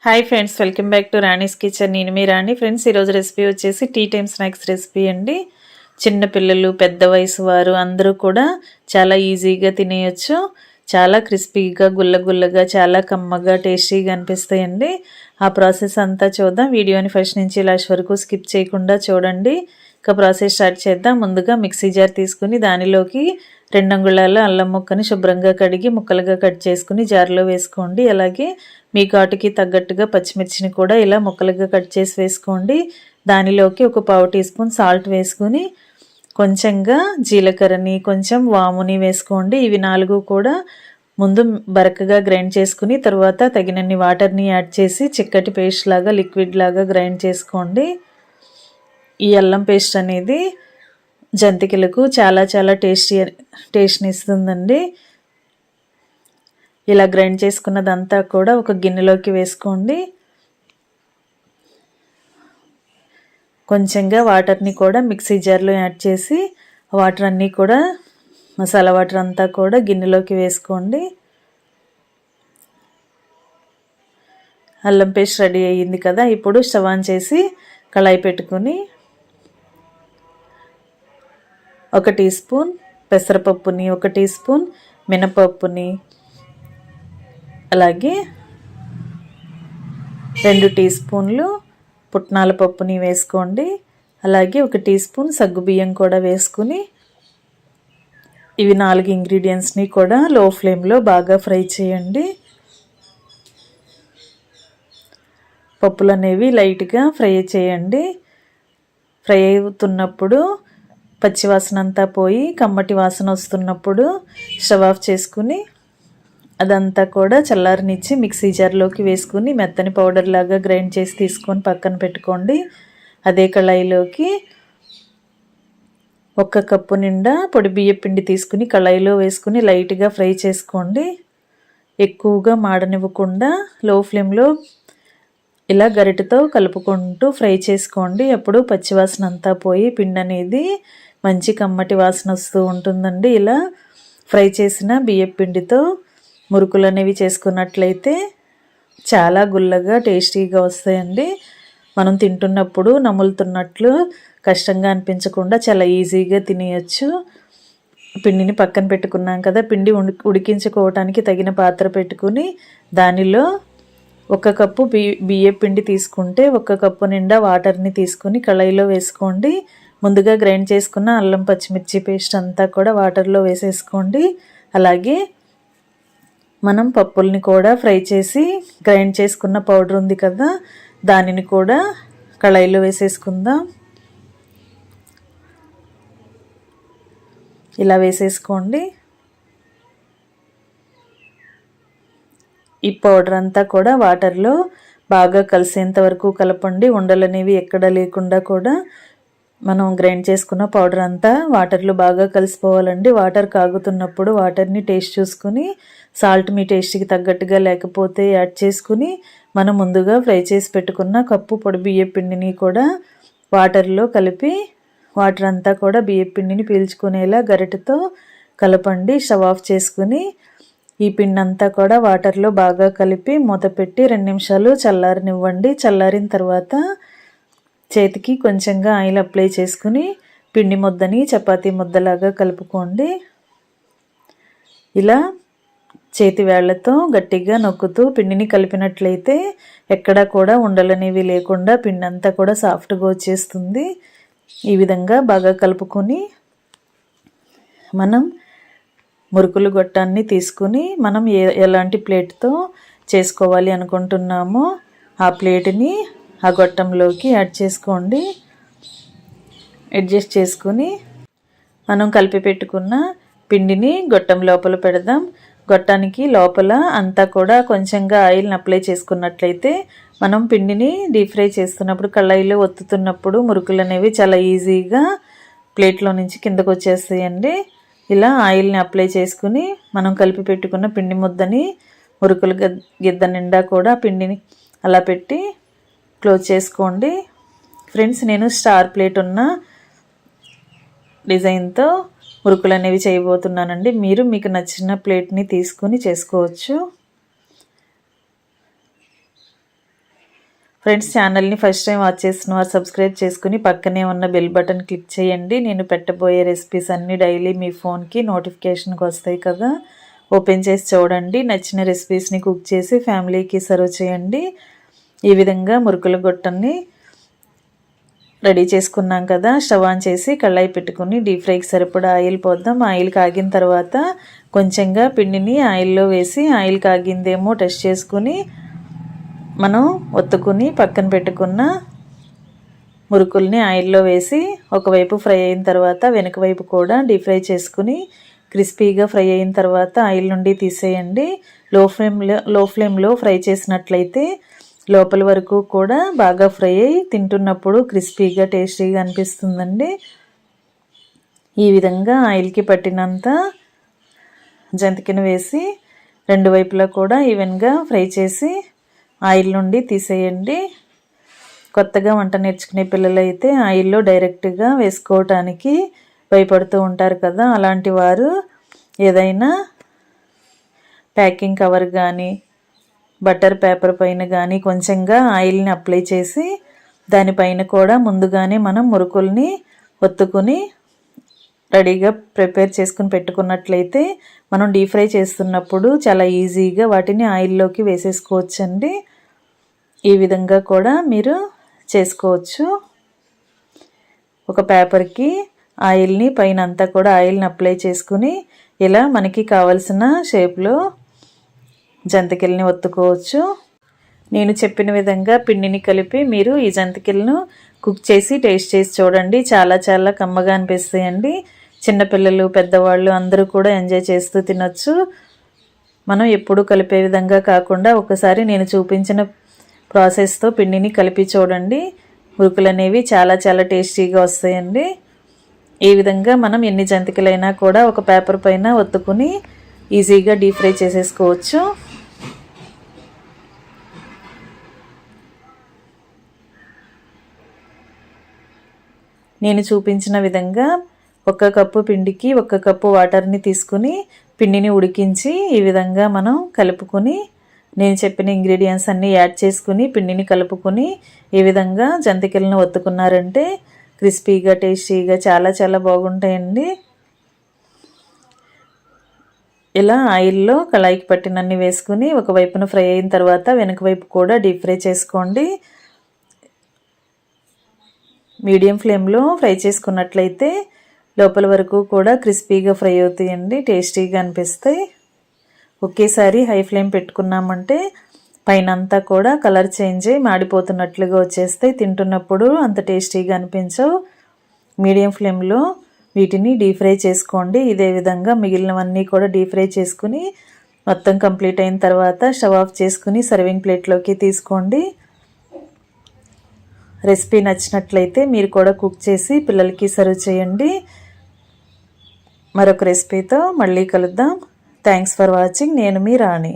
Hi friends, welcome back to Rani's kitchen. నేను మీ రాణి. Friends, ఈరోజు recipe వచ్చేసి టీ టైమ్ స్నాక్స్ రెసిపీ అండి. చిన్నపిల్లలు, పెద్ద వయసు వారు అందరూ కూడా చాలా ఈజీగా తినేయచ్చు. చాలా క్రిస్పీగా, గుల్లగుల్లగా, చాలా కమ్మగా, టేస్టీగా అనిపిస్తాయండి. ఆ ప్రాసెస్ అంతా చూద్దాం. వీడియోని ఫస్ట్ నుంచి లాస్ట్ వరకు స్కిప్ చేయకుండా చూడండి. ఇక ప్రాసెస్ స్టార్ట్ చేద్దాం. ముందుగా మిక్సీ జార్ తీసుకుని దానిలోకి 2 అంగుళాల అల్లం ముక్కని శుభ్రంగా కడిగి ముక్కలుగా కట్ చేసుకుని జార్లో వేసుకోండి. అలాగే మీ ఘాటుకి తగ్గట్టుగా పచ్చిమిర్చిని కూడా ఇలా ముక్కలుగా కట్ చేసి వేసుకోండి. దానిలోకి ఒక పావు టీ స్పూన్ సాల్ట్ వేసుకుని కొంచెంగా జీలకర్రని, కొంచెం వాముని వేసుకోండి. ఇవి 4 కూడా ముందు బరకగా గ్రైండ్ చేసుకుని తర్వాత తగినన్ని వాటర్ని యాడ్ చేసి చిక్కటి పేస్ట్ లాగా, లిక్విడ్ లాగా గ్రైండ్ చేసుకోండి. ఈ అల్లం పేస్ట్ అనేది జంతికలకు చాలా చాలా టేస్ట్ని ఇస్తుందండి. ఇలా గ్రైండ్ చేసుకున్నదంతా కూడా ఒక గిన్నెలోకి వేసుకోండి. కొంచెంగా వాటర్ని కూడా మిక్సీ జార్లో యాడ్ చేసి వాటర్ అన్నీ కూడా మసాలా వాటర్ అంతా కూడా గిన్నెలోకి వేసుకోండి. అల్లం పేస్ట్ రెడీ అయ్యింది కదా. ఇప్పుడు స్టవ్ ఆన్ చేసి కళాయి పెట్టుకుని 1 టీ స్పూన్ పెసరపప్పుని, 1 టీ స్పూన్ మినపప్పుని, అలాగే 2 టీ స్పూన్లు పుట్నాల పప్పుని వేసుకోండి. అలాగే 1 టీ స్పూన్ సగ్గుబియ్యం కూడా వేసుకుని ఇవి 4 ఇంగ్రీడియంట్స్ని కూడా లో ఫ్లేమ్లో బాగా ఫ్రై చేయండి. పప్పులు అనేవి లైట్గా ఫ్రై చేయండి. ఫ్రై అవుతున్నప్పుడు పచ్చివాసన అంతా పోయి కమ్మటి వాసన వస్తున్నప్పుడు స్టవ్ ఆఫ్ చేసుకుని అదంతా కూడా చల్లారనిచ్చి మిక్సీ జార్లోకి వేసుకుని మెత్తని పౌడర్ లాగా గ్రైండ్ చేసి తీసుకొని పక్కన పెట్టుకోండి. అదే కళాయిలోకి 1 కప్పు నిండా పొడి బియ్య పిండి తీసుకుని కళాయిలో వేసుకుని లైట్గా ఫ్రై చేసుకోండి. ఎక్కువగా మాడనివ్వకుండా లో ఫ్లేమ్లో ఇలా గరిటెతో కలుపుకుంటూ ఫ్రై చేసుకోండి. అప్పుడు పచ్చివాసన అంతా పోయి పిండి అనేది మంచి కమ్మటి వాసన వస్తూ ఉంటుందండి. ఇలా ఫ్రై చేసిన బియ్యం పిండితో మురుకులు అనేవి చేసుకున్నట్లయితే చాలా గుల్లగా టేస్టీగా వస్తాయండి. మనం తింటున్నప్పుడు నములుతున్నట్లు కష్టంగా అనిపించకుండా చాలా ఈజీగా తినేయచ్చు. పిండిని పక్కన పెట్టుకున్నాం కదా. పిండి ఉడికించుకోవటానికి తగిన పాత్ర పెట్టుకుని దానిలో 1 కప్పు బియ్యం పిండి తీసుకుంటే 1 కప్పు నిండా వాటర్ని తీసుకుని కళాయిలో వేసుకోండి. ముందుగా గ్రైండ్ చేసుకున్న అల్లం పచ్చిమిర్చి పేస్ట్ అంతా కూడా వాటర్లో వేసేసుకోండి. అలాగే మనం పప్పుల్ని కూడా ఫ్రై చేసి గ్రైండ్ చేసుకున్న పౌడర్ ఉంది కదా, దానిని కూడా కళాయిలో వేసేసుకుందాం. ఇలా వేసేసుకోండి. ఈ పౌడర్ అంతా కూడా వాటర్లో బాగా కలిసేంత వరకు కలపండి. ఉండలు అనేవి ఎక్కడ లేకుండా కూడా మనం గ్రైండ్ చేసుకున్న పౌడర్ అంతా వాటర్లో బాగా కలిసిపోవాలండి. వాటర్ కాగుతున్నప్పుడు వాటర్ని టేస్ట్ చూసుకుని సాల్ట్ మీ టేస్ట్కి తగ్గట్టుగా లేకపోతే యాడ్ చేసుకుని మనం ముందుగా ఫ్రై చేసి పెట్టుకున్న కప్పు పొడి బియ్యం పిండిని కూడా వాటర్లో కలిపి వాటర్ అంతా కూడా బియ్యం పిండిని పీల్చుకునేలా గరిటెతో కలపండి. స్టవ్ ఆఫ్ చేసుకుని ఈ పిండి అంతా కూడా వాటర్లో బాగా కలిపి మూత పెట్టి 2 నిమిషాలు చల్లారనివ్వండి. చల్లారిన తర్వాత చేతికి కొంచెంగా ఆయిల్ అప్లై చేసుకుని పిండి ముద్దని చపాతీ ముద్దలాగా కలుపుకోండి. ఇలా చేతి వేళ్లతో గట్టిగా నొక్కుతూ పిండిని కలిపినట్లయితే ఎక్కడా కూడా ఉండలనేవి లేకుండా పిండి అంతా కూడా సాఫ్ట్గా వచ్చేస్తుంది. ఈ విధంగా బాగా కలుపుకొని మనం మురుకులు గొట్టాన్ని తీసుకుని మనం ఎలాంటి ప్లేట్తో చేసుకోవాలి అనుకుంటున్నామో ఆ ప్లేట్ని ఆ గొట్టంలోకి యాడ్ చేసుకోండి. అడ్జస్ట్ చేసుకుని మనం కలిపి పెట్టుకున్న పిండిని గొట్టం లోపల పెడదాం. గొట్టానికి లోపల అంతా కూడా కొంచెంగా ఆయిల్ని అప్లై చేసుకున్నట్లయితే మనం పిండిని డీప్ ఫ్రై చేస్తున్నప్పుడు కళాయిలో ఒత్తుతున్నప్పుడు మురుకులు అనేవి చాలా ఈజీగా ప్లేట్లో నుంచి కిందకు వచ్చేస్తాయండి. ఇలా ఆయిల్ని అప్లై చేసుకుని మనం కలిపి పెట్టుకున్న పిండి ముద్దని మురుకులు గిద్ద నిండా కూడా పిండిని అలా పెట్టి క్లోజ్ చేసుకోండి. ఫ్రెండ్స్, నేను స్టార్ ప్లేట్ ఉన్న డిజైన్తో మురుకులు అనేవి చేయబోతున్నానండి. మీరు మీకు నచ్చిన ప్లేట్ని తీసుకుని చేసుకోవచ్చు. ఫ్రెండ్స్, ఛానల్ని ఫస్ట్ టైం వాచ్ చేస్తున్న వారు సబ్స్క్రైబ్ చేసుకుని పక్కనే ఉన్న బెల్ బటన్ క్లిక్ చేయండి. నేను పెట్టబోయే రెసిపీస్ అన్నీ డైలీ మీ ఫోన్కి నోటిఫికేషన్కి వస్తాయి కదా, ఓపెన్ చేసి చూడండి. నచ్చిన రెసిపీస్ని కుక్ చేసి ఫ్యామిలీకి సర్వ్ చేయండి. ఈ విధంగా మురుకుల గొట్టన్ని రెడీ చేసుకున్నాం కదా, స్టవ్ ఆన్ చేసి కళాయి పెట్టుకుని డీప్ ఫ్రైకి సరిపడా ఆయిల్ పోద్దాం. ఆయిల్ కాగిన తర్వాత కొంచెంగా పిండిని ఆయిల్లో వేసి ఆయిల్ కాగిందేమో టెస్ట్ చేసుకుని మనం ఒత్తుకుని పక్కన పెట్టుకున్న మురుకుల్ని ఆయిల్లో వేసి ఒకవైపు ఫ్రై అయిన తర్వాత వెనక వైపు కూడా డీప్ ఫ్రై చేసుకుని క్రిస్పీగా ఫ్రై అయిన తర్వాత ఆయిల్ నుండి తీసేయండి. లో ఫ్లేమ్లో ఫ్రై చేసినట్లయితే లోపల వరకు కూడా బాగా ఫ్రై అయ్యి తింటున్నప్పుడు క్రిస్పీగా టేస్టీగా అనిపిస్తుందండి. ఈ విధంగా ఆయిల్కి పట్టినంత జంతికను వేసి రెండు వైపులా కూడా ఈవెన్గా ఫ్రై చేసి ఆయిల్ నుండి తీసేయండి. కొత్తగా వంట నేర్చుకునే పిల్లలైతే ఆయిల్లో డైరెక్ట్గా వేసుకోవటానికి భయపడుతూ ఉంటారు కదా, అలాంటి వారు ఏదైనా ప్యాకింగ్ కవర్ కానీ బటర్ పేపర్ పైన కానీ కొంచెంగా ఆయిల్ని అప్లై చేసి దానిపైన కూడా ముందుగానే మనం మురుకుల్ని ఒత్తుకుని రెడీగా ప్రిపేర్ చేసుకుని పెట్టుకున్నట్లయితే మనం డీప్ ఫ్రై చేస్తున్నప్పుడు చాలా ఈజీగా వాటిని ఆయిల్లోకి వేసేసుకోవచ్చండి. ఈ విధంగా కూడా మీరు చేసుకోవచ్చు. ఒక పేపర్కి ఆయిల్ని పైన అంతా కూడా ఆయిల్ని అప్లై చేసుకుని ఇలా మనకి కావలసిన షేప్లో జంతికల్ని ఒత్తుకోవచ్చు. నేను చెప్పిన విధంగా పిండిని కలిపి మీరు ఈ జంతికలను కుక్ చేసి టేస్ట్ చేసి చూడండి. చాలా చాలా కమ్మగా అనిపిస్తాయండి. చిన్నపిల్లలు పెద్దవాళ్ళు అందరూ కూడా ఎంజాయ్ చేస్తూ తినొచ్చు. మనం ఎప్పుడూ కలిపే విధంగా కాకుండా ఒకసారి నేను చూపించిన ప్రాసెస్తో పిండిని కలిపి చూడండి. మురుకులు అనేవి చాలా చాలా టేస్టీగా వస్తాయండి. ఈ విధంగా మనం ఎన్ని జంతికలైనా కూడా ఒక పేపర్ పైన ఒత్తుకుని ఈజీగా డీప్ ఫ్రై చేసేసుకోవచ్చు. నేను చూపించిన విధంగా 1 కప్పు పిండికి 1 కప్పు వాటర్ని తీసుకుని పిండిని ఉడికించి ఈ విధంగా మనం కలుపుకొని నేను చెప్పిన ఇంగ్రీడియంట్స్ అన్నీ యాడ్ చేసుకుని పిండిని కలుపుకొని ఈ విధంగా జంతికలను ఒత్తుకున్నారంటే క్రిస్పీగా టేస్టీగా చాలా చాలా బాగుంటాయండి. ఇలా ఆయిల్లో కళాయికి పట్టినన్ని వేసుకుని ఒకవైపున ఫ్రై అయిన తర్వాత వెనక వైపు కూడా డీప్ ఫ్రై చేసుకోండి. మీడియం ఫ్లేమ్లో ఫ్రై చేసుకున్నట్లయితే లోపల వరకు కూడా క్రిస్పీగా ఫ్రై అవుతాయండి, టేస్టీగా అనిపిస్తాయి. ఒకేసారి హై ఫ్లేమ్ పెట్టుకున్నామంటే పైన అంతా కూడా కలర్ చేంజ్ అయ్యి మాడిపోతున్నట్లుగా వచ్చేస్తాయి. తింటున్నప్పుడు అంత టేస్టీగా అనిపించవు. మీడియం ఫ్లేమ్లో వీటిని డీప్ ఫ్రై చేసుకోండి. ఇదే విధంగా మిగిలినవన్నీ కూడా డీప్ ఫ్రై చేసుకుని మొత్తం కంప్లీట్ అయిన తర్వాత స్టవ్ ఆఫ్ చేసుకుని సర్వింగ్ ప్లేట్లోకి తీసుకోండి. రెసిపీ నచ్చినట్లయితే మీరు కూడా కుక్ చేసి పిల్లలకి సర్వ్ చేయండి. మరొక రెసిపీతో మళ్ళీ కలుద్దాం. Thanks for watching. నేను మీ రాణి.